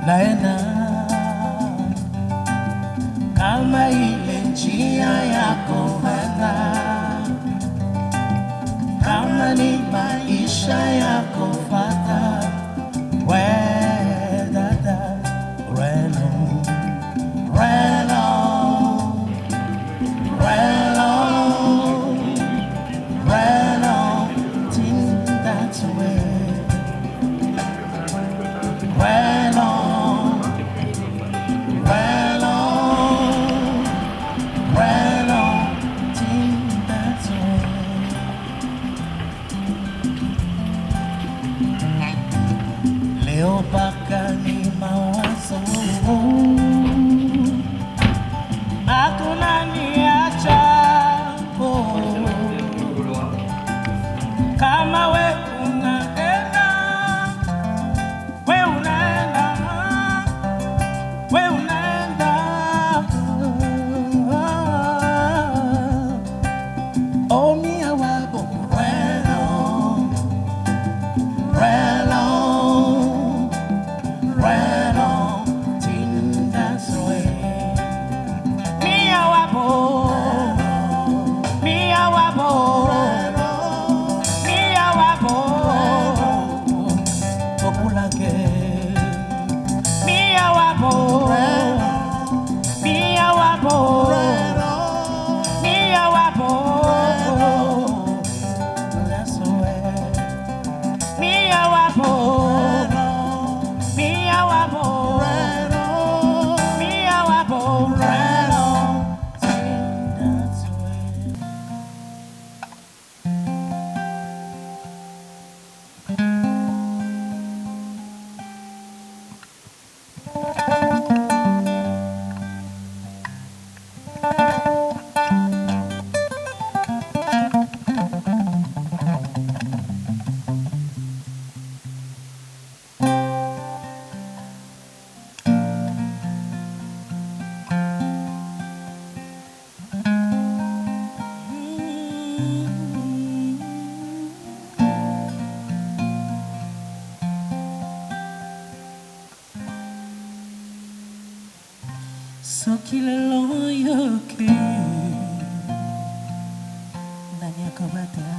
naenda kama ile njia yako hata kama ni maisha yako fata we dada reno reno reno reno think that's way reno leo baka ni mawazo hakuna niacha kama we unaenda oh mia wabo so kile loyo ke nanya kabata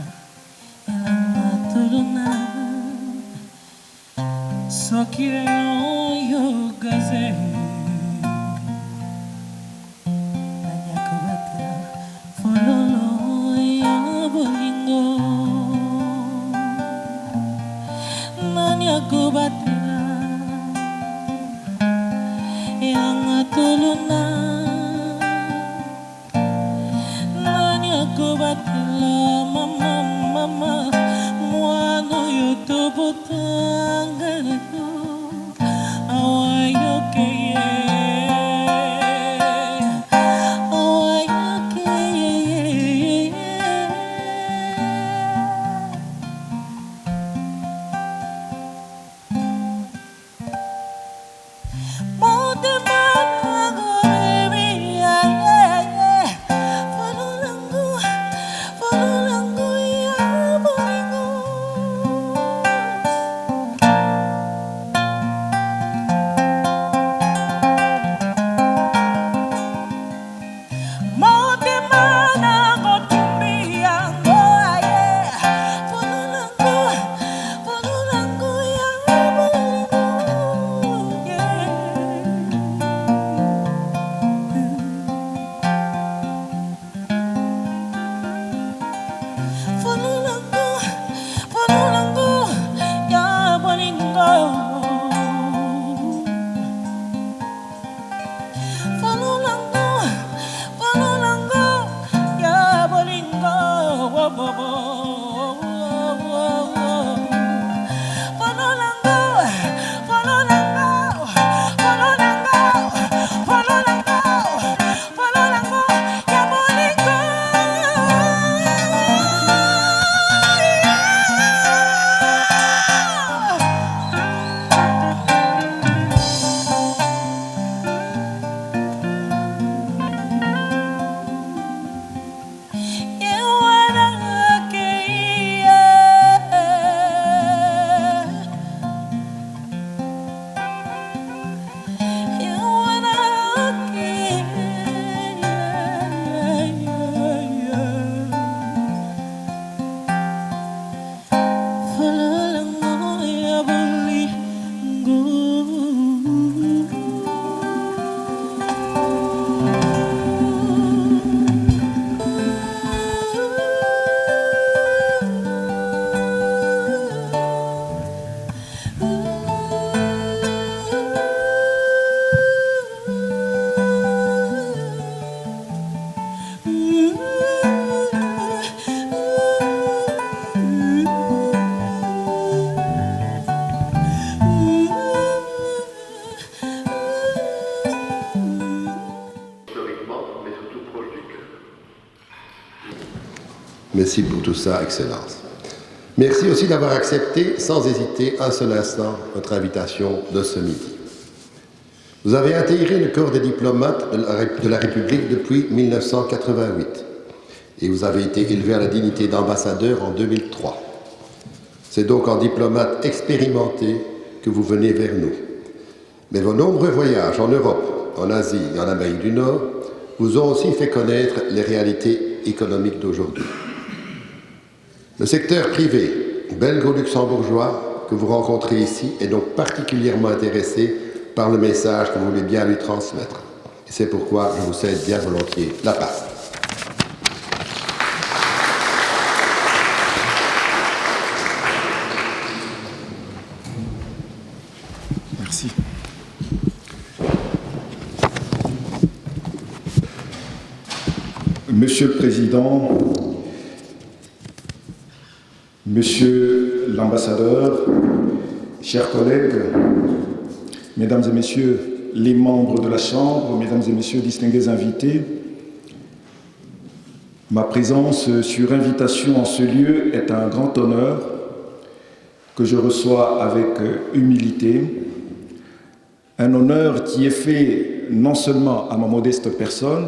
ela turuna so kile loyo gaze nanya kabata fololo ya bolingo nanya kabata tuluna nani akubatila mama mama mwano youtube tangana awayo ke Merci pour tout ça, Excellence. Merci aussi d'avoir accepté, sans hésiter un seul instant, notre invitation de ce midi. Vous avez intégré le corps des diplomates de la République depuis 1988 et vous avez été élevé à la dignité d'ambassadeur en 2003. C'est donc en diplomate expérimenté que vous venez vers nous. Mais vos nombreux voyages en Europe, en Asie et en Amérique du Nord vous ont aussi fait connaître les réalités économiques d'aujourd'hui. Le secteur privé belgo-luxembourgeois que vous rencontrez ici est donc particulièrement intéressé par le message que vous voulez bien lui transmettre. Et c'est pourquoi je vous cède bien volontiers la parole. Merci. Monsieur le Président, Monsieur l'ambassadeur, chers collègues, Mesdames et Messieurs les membres de la Chambre, Mesdames et Messieurs distingués invités, ma présence sur invitation en ce lieu est un grand honneur que je reçois avec humilité, un honneur qui est fait non seulement à ma modeste personne,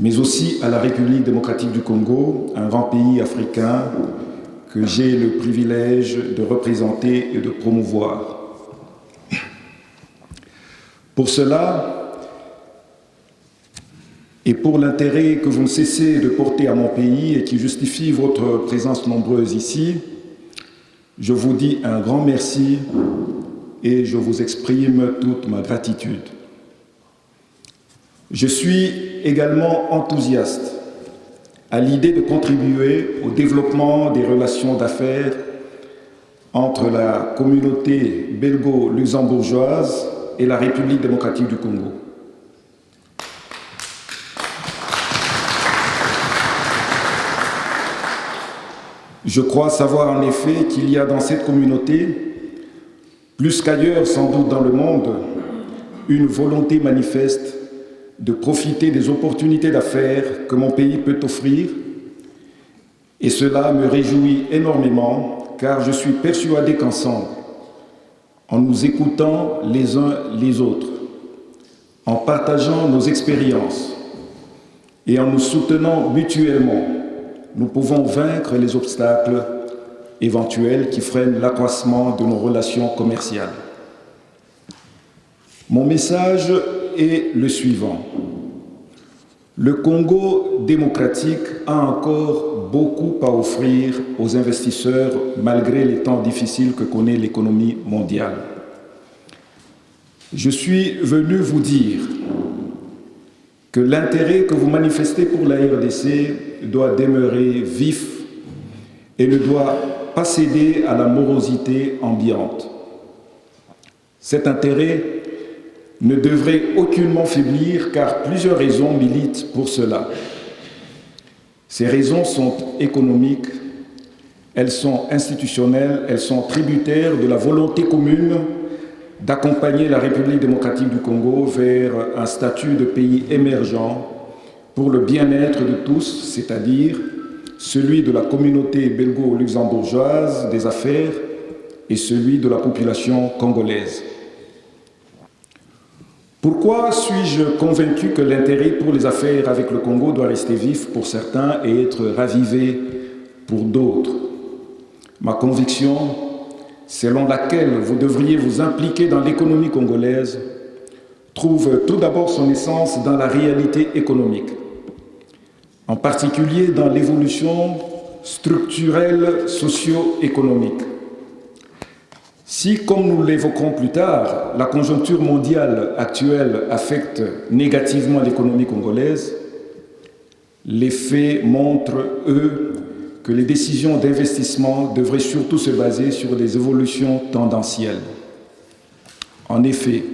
mais aussi à la République démocratique du Congo, un grand pays africain que j'ai le privilège de représenter et de promouvoir. Pour cela, et pour l'intérêt que vous ne cessez de porter à mon pays et qui justifie votre présence nombreuse ici, je vous dis un grand merci et je vous exprime toute ma gratitude. Je suis également enthousiaste à l'idée de contribuer au développement des relations d'affaires entre la communauté belgo-luxembourgeoise et la République démocratique du Congo. Je crois savoir en effet qu'il y a dans cette communauté, plus qu'ailleurs sans doute dans le monde, une volonté manifeste de profiter des opportunités d'affaires que mon pays peut offrir. Et cela me réjouit énormément, car je suis persuadé qu'ensemble, en nous écoutant les uns les autres, en partageant nos expériences et en nous soutenant mutuellement, nous pouvons vaincre les obstacles éventuels qui freinent l'accroissement de nos relations commerciales. Mon message est le suivant. Le Congo démocratique a encore beaucoup à offrir aux investisseurs malgré les temps difficiles que connaît l'économie mondiale. Je suis venu vous dire que l'intérêt que vous manifestez pour la RDC doit demeurer vif et ne doit pas céder à la morosité ambiante. Cet intérêt ne devrait aucunement faiblir car plusieurs raisons militent pour cela. Ces raisons sont économiques, elles sont institutionnelles, elles sont tributaires de la volonté commune d'accompagner la République démocratique du Congo vers un statut de pays émergent pour le bien-être de tous, c'est-à-dire celui de la communauté belgo-luxembourgeoise des affaires et celui de la population congolaise. Pourquoi suis-je convaincu que l'intérêt pour les affaires avec le Congo doit rester vif pour certains et être ravivé pour d'autres? Ma conviction, selon laquelle vous devriez vous impliquer dans l'économie congolaise, trouve tout d'abord son essence dans la réalité économique, en particulier dans l'évolution structurelle socio-économique. Si, comme nous l'évoquerons plus tard, la conjoncture mondiale actuelle affecte négativement l'économie congolaise, les faits montrent, eux, que les décisions d'investissement devraient surtout se baser sur des évolutions tendancielles. En effet,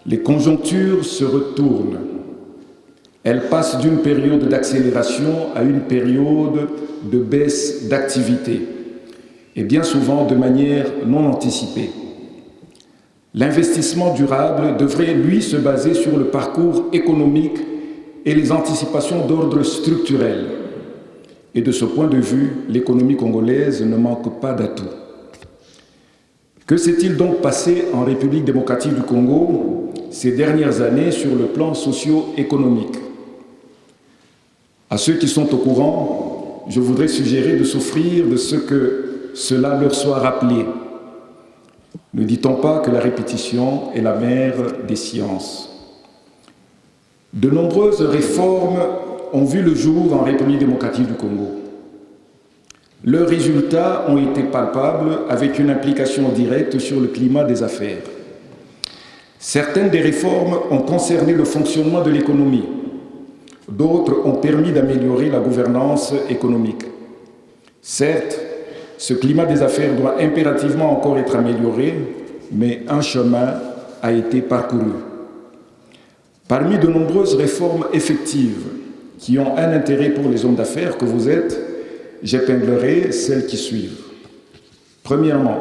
les conjonctures se retournent. Elles passent d'une période d'accélération à une période de baisse d'activité, et bien souvent de manière non anticipée. L'investissement durable devrait, lui, se baser sur le parcours économique et les anticipations d'ordre structurel, Et de ce point de vue, l'économie congolaise ne manque pas d'atouts. Que s'est-il donc passé en République démocratique du Congo ces dernières années sur le plan socio-économique? À ceux qui sont au courant, je voudrais suggérer de souffrir de ce que cela leur soit rappelé. Ne dit-on pas que la répétition est la mère des sciences? De nombreuses réformes ont vu le jour en République démocratique du Congo. Leurs résultats ont été palpables avec une implication directe sur le climat des affaires. Certaines des réformes ont concerné le fonctionnement de l'économie. D'autres ont permis d'améliorer la gouvernance économique. Certes, ce climat des affaires doit impérativement encore être amélioré, mais un chemin a été parcouru. Parmi de nombreuses réformes effectives qui ont un intérêt pour les hommes d'affaires que vous êtes, j'épinglerai celles qui suivent. Premièrement,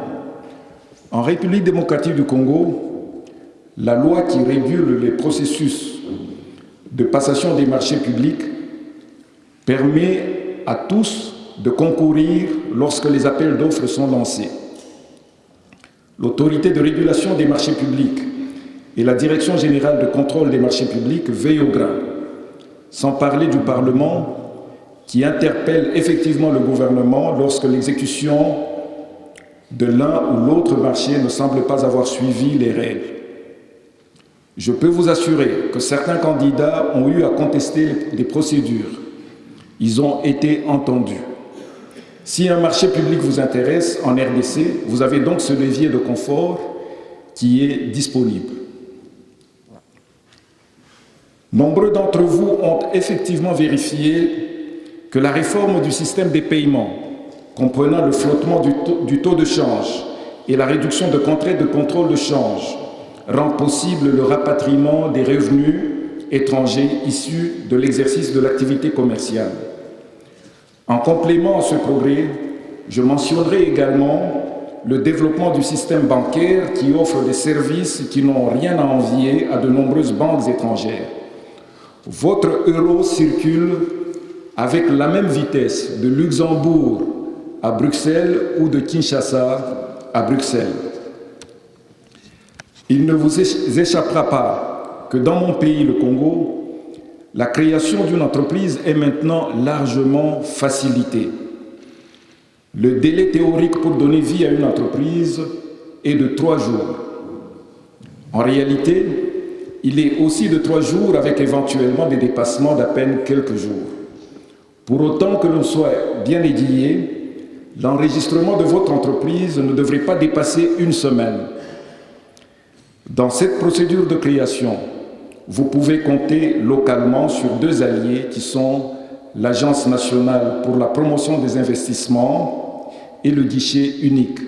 en République démocratique du Congo, la loi qui régule les processus de passation des marchés publics permet à tous de concourir lorsque les appels d'offres sont lancés. L'autorité de régulation des marchés publics et la Direction générale de contrôle des marchés publics veillent au grain, sans parler du Parlement qui interpelle effectivement le gouvernement lorsque l'exécution de l'un ou l'autre marché ne semble pas avoir suivi les règles. Je peux vous assurer que certains candidats ont eu à contester les procédures. Ils ont été entendus. Si un marché public vous intéresse en RDC, vous avez donc ce levier de confort qui est disponible. Nombreux d'entre vous ont effectivement vérifié que la réforme du système des paiements, comprenant le flottement du taux de change et la réduction de contraintes de contrôle de change, rend possible le rapatriement des revenus étrangers issus de l'exercice de l'activité commerciale. En complément à ce progrès, je mentionnerai également le développement du système bancaire qui offre des services qui n'ont rien à envier à de nombreuses banques étrangères. Votre euro circule avec la même vitesse de Luxembourg à Bruxelles ou de Kinshasa à Bruxelles. Il ne vous échappera pas que dans mon pays, le Congo, la création d'une entreprise est maintenant largement facilitée. Le délai théorique pour donner vie à une entreprise est de 3 jours. En réalité, il est aussi de 3 jours avec éventuellement des dépassements d'à peine quelques jours. Pour autant que l'on soit bien aiguillé, l'enregistrement de votre entreprise ne devrait pas dépasser 1 semaine. Dans cette procédure de création, vous pouvez compter localement sur 2 alliés qui sont l'Agence nationale pour la promotion des investissements et le guichet unique.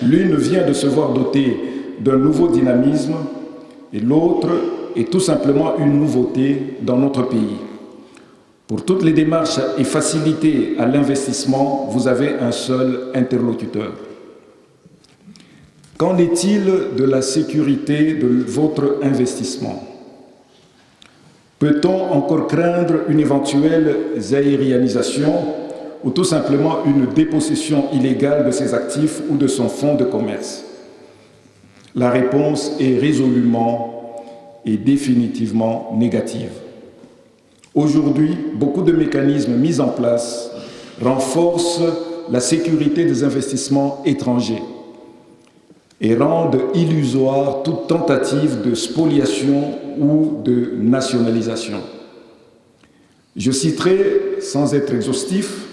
L'une vient de se voir dotée d'un nouveau dynamisme et l'autre est tout simplement une nouveauté dans notre pays. Pour toutes les démarches et facilités à l'investissement, vous avez un seul interlocuteur. Qu'en est-il de la sécurité de votre investissement? Peut-on encore craindre une éventuelle aérianisation ou tout simplement une dépossession illégale de ses actifs ou de son fonds de commerce? La réponse est résolument et définitivement négative. Aujourd'hui, beaucoup de mécanismes mis en place renforcent la sécurité des investissements étrangers et rendent illusoire toute tentative de spoliation ou de nationalisation. Je citerai, sans être exhaustif,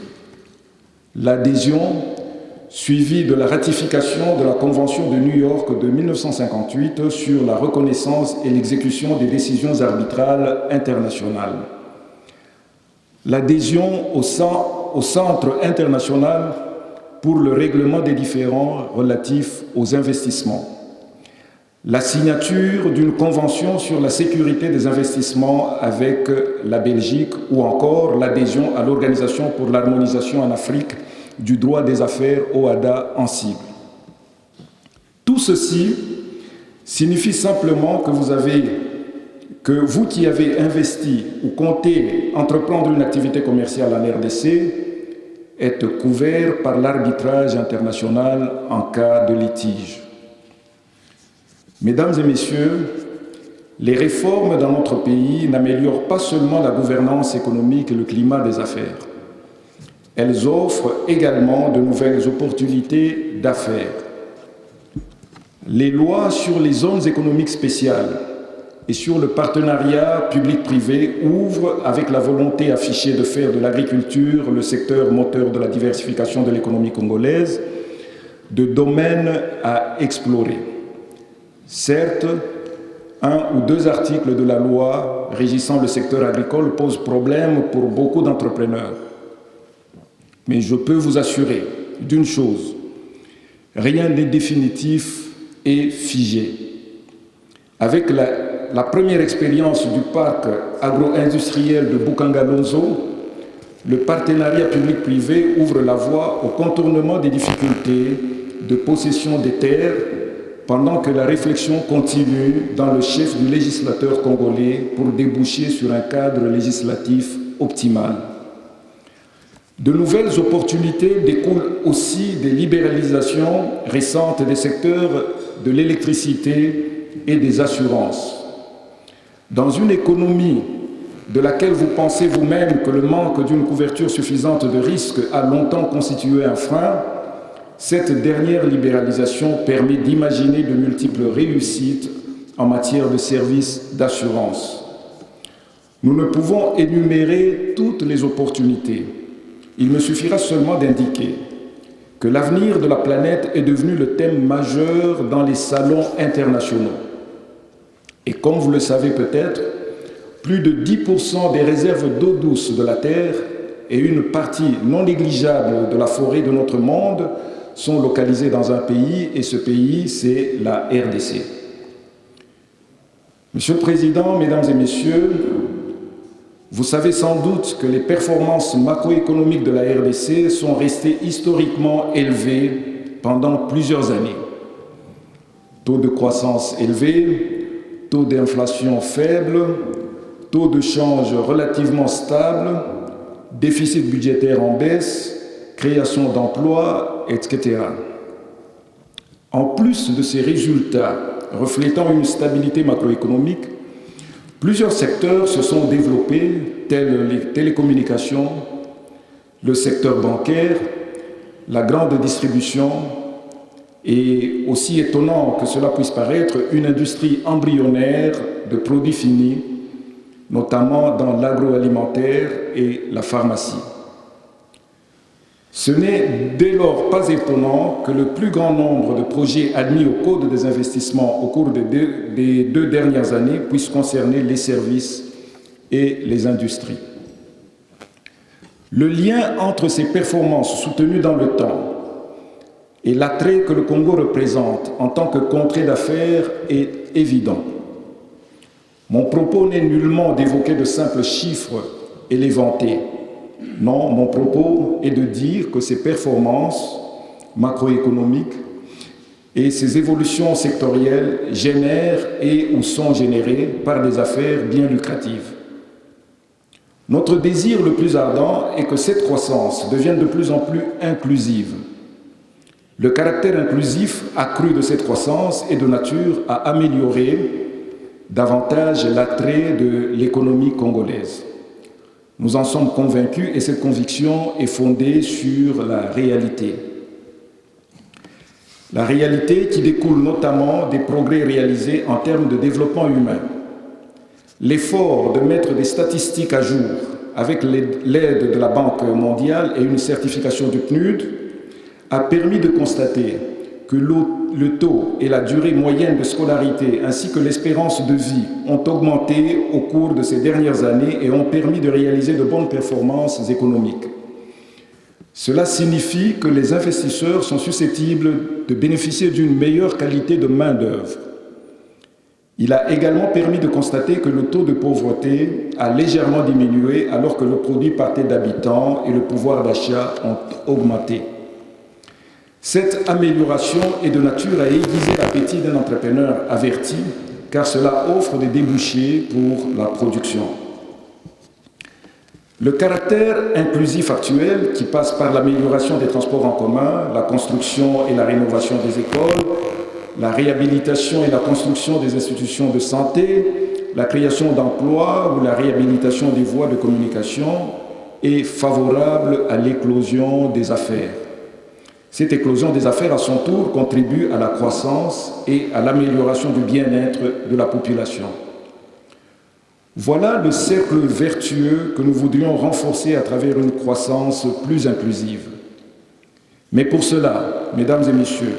l'adhésion suivie de la ratification de la Convention de New York de 1958 sur la reconnaissance et l'exécution des décisions arbitrales internationales. L'adhésion au Centre international pour le règlement des différends relatifs aux investissements. La signature d'une convention sur la sécurité des investissements avec la Belgique ou encore l'adhésion à l'Organisation pour l'harmonisation en Afrique du droit des affaires OHADA en sigle. Tout ceci signifie simplement que que vous qui avez investi ou comptez entreprendre une activité commerciale en RDC êtes couvert par l'arbitrage international en cas de litige. Mesdames et messieurs, les réformes dans notre pays n'améliorent pas seulement la gouvernance économique et le climat des affaires. Elles offrent également de nouvelles opportunités d'affaires. Les lois sur les zones économiques spéciales et sur le partenariat public-privé ouvrent, avec la volonté affichée de faire de l'agriculture le secteur moteur de la diversification de l'économie congolaise, de domaines à explorer. Certes, un ou deux articles de la loi régissant le secteur agricole posent problème pour beaucoup d'entrepreneurs. Mais je peux vous assurer d'une chose, rien n'est définitif et figé. Avec la première expérience du parc agro-industriel de Bukangalonzo, le partenariat public-privé ouvre la voie au contournement des difficultés de possession des terres pendant que la réflexion continue dans le chef du législateur congolais pour déboucher sur un cadre législatif optimal. De nouvelles opportunités découlent aussi des libéralisations récentes des secteurs de l'électricité et des assurances. Dans une économie de laquelle vous pensez vous-même que le manque d'une couverture suffisante de risques a longtemps constitué un frein, cette dernière libéralisation permet d'imaginer de multiples réussites en matière de services d'assurance. Nous ne pouvons énumérer toutes les opportunités. Il me suffira seulement d'indiquer que l'avenir de la planète est devenu le thème majeur dans les salons internationaux. Et comme vous le savez peut-être, plus de 10% des réserves d'eau douce de la Terre et une partie non négligeable de la forêt de notre monde sont localisées dans un pays, et ce pays, c'est la RDC. Monsieur le Président, Mesdames et Messieurs, vous savez sans doute que les performances macroéconomiques de la RDC sont restées historiquement élevées pendant plusieurs années. Taux de croissance élevé, taux d'inflation faible, taux de change relativement stable, déficit budgétaire en baisse, création d'emplois, etc. En plus de ces résultats reflétant une stabilité macroéconomique, plusieurs secteurs se sont développés, tels les télécommunications, le secteur bancaire, la grande distribution et, aussi étonnant que cela puisse paraître, une industrie embryonnaire de produits finis, notamment dans l'agroalimentaire et la pharmacie. Ce n'est dès lors pas étonnant que le plus grand nombre de projets admis au Code des investissements au cours des 2 dernières années puissent concerner les services et les industries. Le lien entre ces performances soutenues dans le temps et l'attrait que le Congo représente en tant que contrée d'affaires est évident. Mon propos n'est nullement d'évoquer de simples chiffres et les vanter. Non, mon propos est de dire que ces performances macroéconomiques et ces évolutions sectorielles génèrent et ou sont générées par des affaires bien lucratives. Notre désir le plus ardent est que cette croissance devienne de plus en plus inclusive. Le caractère inclusif accru de cette croissance est de nature à améliorer davantage l'attrait de l'économie congolaise. Nous en sommes convaincus et cette conviction est fondée sur la réalité. La réalité qui découle notamment des progrès réalisés en termes de développement humain. L'effort de mettre des statistiques à jour avec l'aide de la Banque mondiale et une certification du PNUD a permis de constater que le taux et la durée moyenne de scolarité ainsi que l'espérance de vie ont augmenté au cours de ces dernières années et ont permis de réaliser de bonnes performances économiques. Cela signifie que les investisseurs sont susceptibles de bénéficier d'une meilleure qualité de main-d'œuvre. Il a également permis de constater que le taux de pauvreté a légèrement diminué alors que le produit par tête d'habitant et le pouvoir d'achat ont augmenté. Cette amélioration est de nature à aiguiser l'appétit d'un entrepreneur averti car cela offre des débouchés pour la production. Le caractère inclusif actuel, qui passe par l'amélioration des transports en commun, la construction et la rénovation des écoles, la réhabilitation et la construction des institutions de santé, la création d'emplois ou la réhabilitation des voies de communication, est favorable à l'éclosion des affaires. Cette éclosion des affaires, à son tour, contribue à la croissance et à l'amélioration du bien-être de la population. Voilà le cercle vertueux que nous voudrions renforcer à travers une croissance plus inclusive. Mais pour cela, mesdames et messieurs,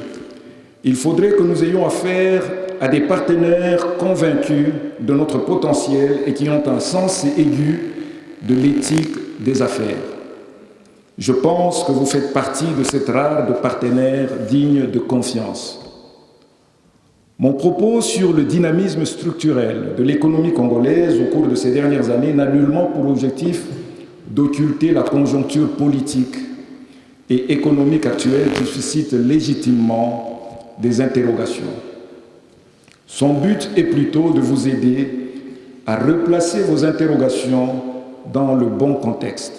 il faudrait que nous ayons affaire à des partenaires convaincus de notre potentiel et qui ont un sens aigu de l'éthique des affaires. Je pense que vous faites partie de cette rare de partenaires dignes de confiance. Mon propos sur le dynamisme structurel de l'économie congolaise au cours de ces dernières années n'a nullement pour objectif d'occulter la conjoncture politique et économique actuelle qui suscite légitimement des interrogations. Son but est plutôt de vous aider à replacer vos interrogations dans le bon contexte.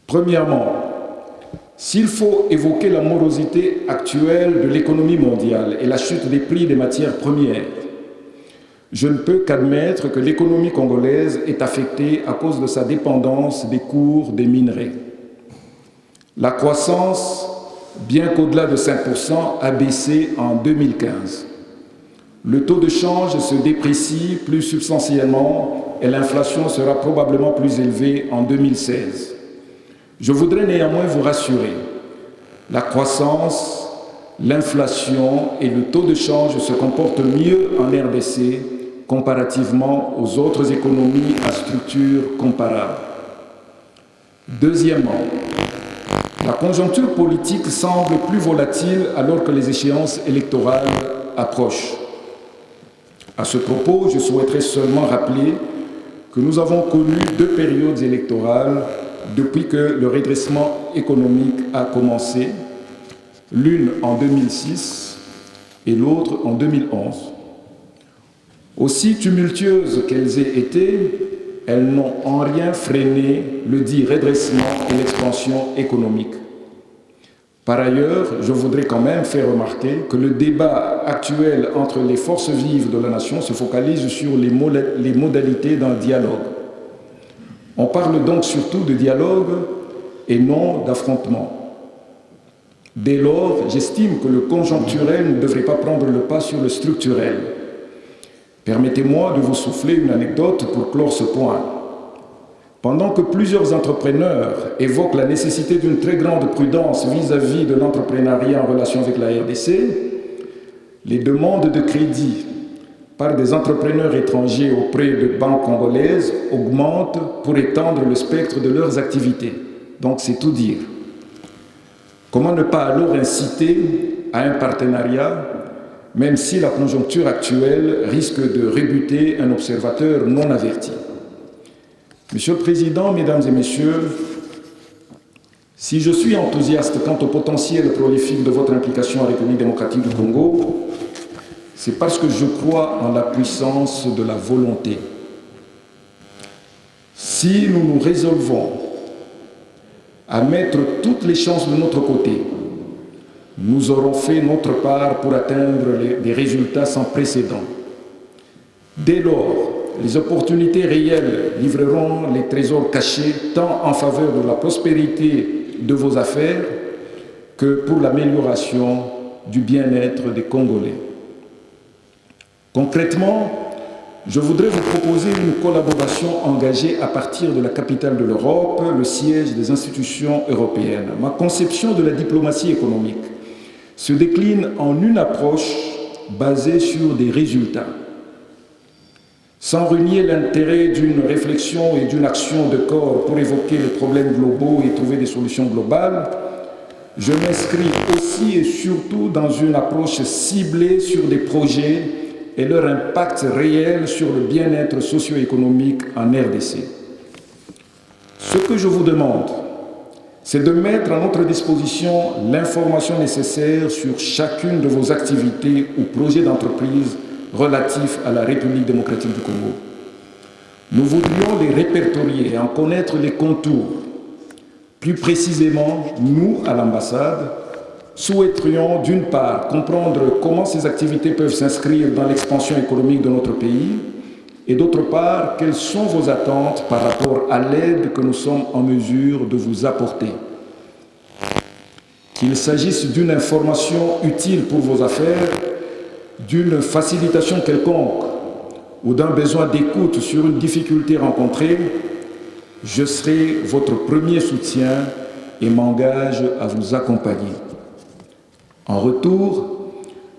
Premièrement, s'il faut évoquer la morosité actuelle de l'économie mondiale et la chute des prix des matières premières, je ne peux qu'admettre que l'économie congolaise est affectée à cause de sa dépendance des cours des minerais. La croissance, bien qu'au-delà de 5%, a baissé en 2015. Le taux de change se déprécie plus substantiellement et l'inflation sera probablement plus élevée en 2016. Je voudrais néanmoins vous rassurer. La croissance, l'inflation et le taux de change se comportent mieux en RDC comparativement aux autres économies à structure comparable. Deuxièmement, la conjoncture politique semble plus volatile alors que les échéances électorales approchent. À ce propos, je souhaiterais seulement rappeler que nous avons connu 2 périodes électorales depuis que le redressement économique a commencé, l'une en 2006 et l'autre en 2011. Aussi tumultueuses qu'elles aient été, elles n'ont en rien freiné le dit redressement et l'expansion économique. Par ailleurs, je voudrais quand même faire remarquer que le débat actuel entre les forces vives de la nation se focalise sur les modalités d'un dialogue. On parle donc surtout de dialogue et non d'affrontement. Dès lors, j'estime que le conjoncturel ne devrait pas prendre le pas sur le structurel. Permettez-moi de vous souffler une anecdote pour clore ce point. Pendant que plusieurs entrepreneurs évoquent la nécessité d'une très grande prudence vis-à-vis de l'entrepreneuriat en relation avec la RDC, les demandes de crédit par des entrepreneurs étrangers auprès de banques congolaises augmentent pour étendre le spectre de leurs activités. Donc c'est tout dire. Comment ne pas alors inciter à un partenariat, même si la conjoncture actuelle risque de rebuter un observateur non averti? Monsieur le Président, Mesdames et Messieurs, si je suis enthousiaste quant au potentiel prolifique de votre implication en République démocratique du Congo, c'est parce que je crois en la puissance de la volonté. Si nous nous résolvons à mettre toutes les chances de notre côté, nous aurons fait notre part pour atteindre des résultats sans précédent. Dès lors, les opportunités réelles livreront les trésors cachés tant en faveur de la prospérité de vos affaires que pour l'amélioration du bien-être des Congolais. Concrètement, je voudrais vous proposer une collaboration engagée à partir de la capitale de l'Europe, le siège des institutions européennes. Ma conception de la diplomatie économique se décline en une approche basée sur des résultats. Sans renier l'intérêt d'une réflexion et d'une action de corps pour évoquer les problèmes globaux et trouver des solutions globales, je m'inscris aussi et surtout dans une approche ciblée sur des projets et leur impact réel sur le bien-être socio-économique en RDC. Ce que je vous demande, c'est de mettre à notre disposition l'information nécessaire sur chacune de vos activités ou projets d'entreprise relatifs à la République démocratique du Congo. Nous voudrions les répertorier et en connaître les contours. Plus précisément, nous, à l'ambassade, souhaiterions d'une part comprendre comment ces activités peuvent s'inscrire dans l'expansion économique de notre pays et d'autre part, quelles sont vos attentes par rapport à l'aide que nous sommes en mesure de vous apporter. Qu'il s'agisse d'une information utile pour vos affaires, d'une facilitation quelconque ou d'un besoin d'écoute sur une difficulté rencontrée, je serai votre premier soutien et m'engage à vous accompagner. En retour,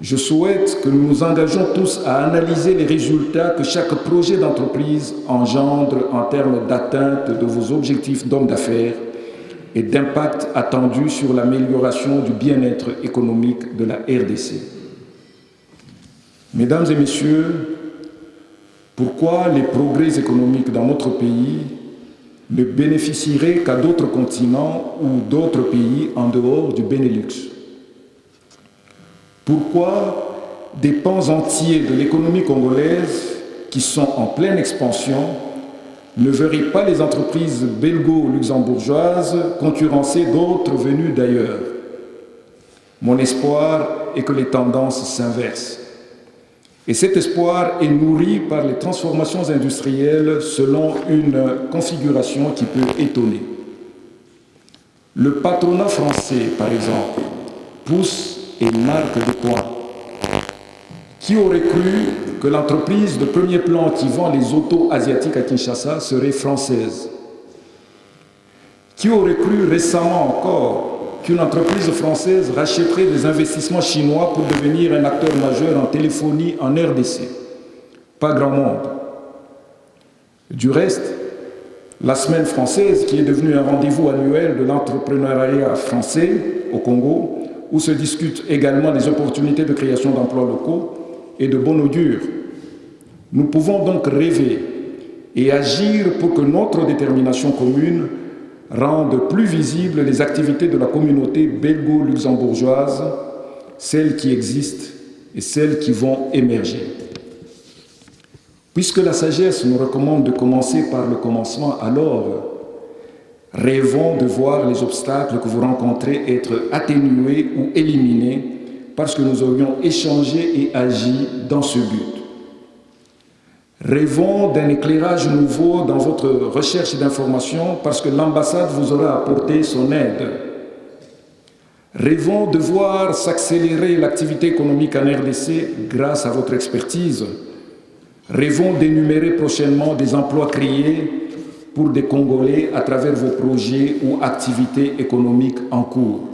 je souhaite que nous nous engagions tous à analyser les résultats que chaque projet d'entreprise engendre en termes d'atteinte de vos objectifs d'homme d'affaires et d'impact attendu sur l'amélioration du bien-être économique de la RDC. Mesdames et messieurs, pourquoi les progrès économiques dans notre pays ne bénéficieraient qu'à d'autres continents ou d'autres pays en dehors du Benelux? Pourquoi des pans entiers de l'économie congolaise qui sont en pleine expansion ne verraient pas les entreprises belgo-luxembourgeoises concurrencer d'autres venues d'ailleurs? Mon espoir est que les tendances s'inversent. Et cet espoir est nourri par les transformations industrielles selon une configuration qui peut étonner. Le patronat français, par exemple, pousse et marque de points. Qui aurait cru que l'entreprise de premier plan qui vend les autos asiatiques à Kinshasa serait française? Qui aurait cru récemment encore qu'une entreprise française rachèterait des investissements chinois pour devenir un acteur majeur en téléphonie en RDC? Pas grand monde. Du reste, la semaine française, qui est devenue un rendez-vous annuel de l'entrepreneuriat français au Congo, où se discutent également des opportunités de création d'emplois locaux, et de bon augure. Nous pouvons donc rêver et agir pour que notre détermination commune rende plus visibles les activités de la communauté belgo-luxembourgeoise, celles qui existent et celles qui vont émerger. Puisque la sagesse nous recommande de commencer par le commencement, alors rêvons de voir les obstacles que vous rencontrez être atténués ou éliminés parce que nous aurions échangé et agi dans ce but. Rêvons d'un éclairage nouveau dans votre recherche d'informations parce que l'ambassade vous aura apporté son aide. Rêvons de voir s'accélérer l'activité économique en RDC grâce à votre expertise. Rêvons d'énumérer prochainement des emplois créés pour des Congolais à travers vos projets ou activités économiques en cours.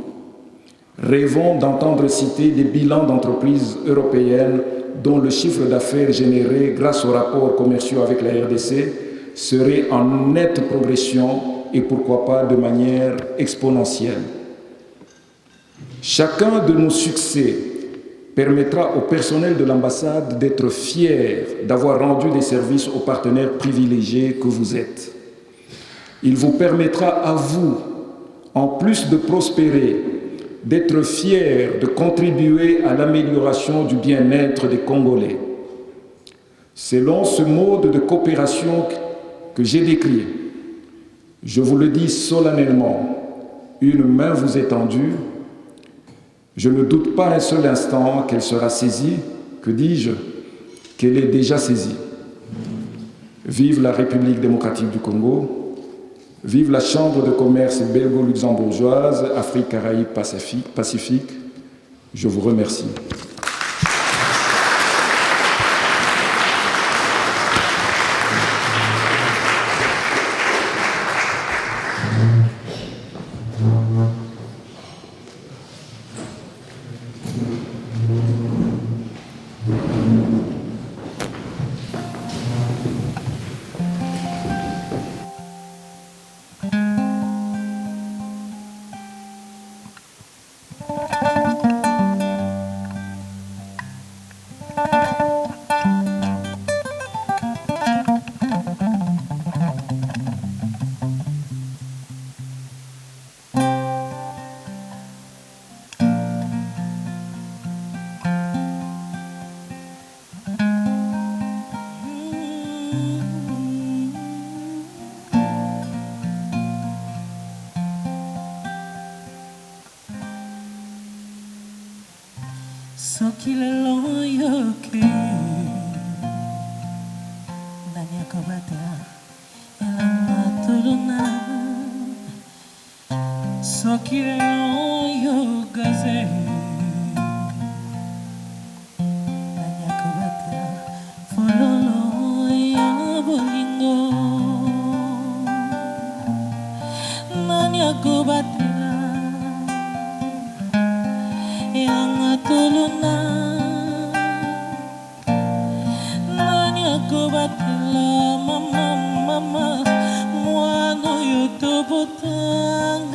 Rêvons d'entendre citer des bilans d'entreprises européennes dont le chiffre d'affaires généré grâce aux rapports commerciaux avec la RDC serait en nette progression et pourquoi pas de manière exponentielle. Chacun de nos succès permettra au personnel de l'ambassade d'être fier d'avoir rendu des services aux partenaires privilégiés que vous êtes. Il vous permettra à vous, en plus de prospérer, d'être fier de contribuer à l'amélioration du bien-être des Congolais. Selon ce mode de coopération que j'ai décrit, je vous le dis solennellement, une main vous est tendue. Je ne doute pas un seul instant qu'elle sera saisie, que dis-je, qu'elle est déjà saisie. Vive la République démocratique du Congo. Vive la Chambre de commerce belgo-luxembourgeoise, Afrique, Caraïbes, Pacifique. Je vous remercie. kobatela elanga tolona soki oyo gaze nani akobatela fololo ya bolingo nani akobatela elanga tolona nani akobatela mama mwana oyo tobotanga